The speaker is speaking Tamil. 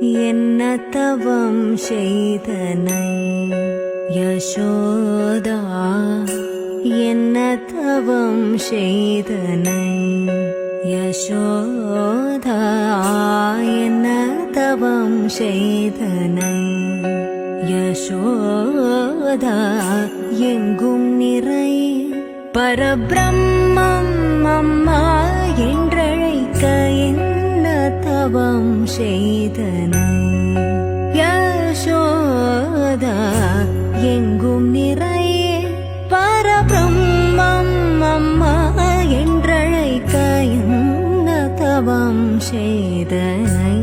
என்ன தவம் செய்தனை யசோதா, என்ன தவம் செய்தனை யசோதா, என்ன தவம் செய்தனை யசோதா. எங்கும் நிறை பரபிரம்மம் அம்மா என்றழைக்க என்ன தவம் செய்தனை யசோதா. எங்கும் நிறை பரபிரம்மம் அம்மா என்றழைக்க என்ன தவம் செய்தனை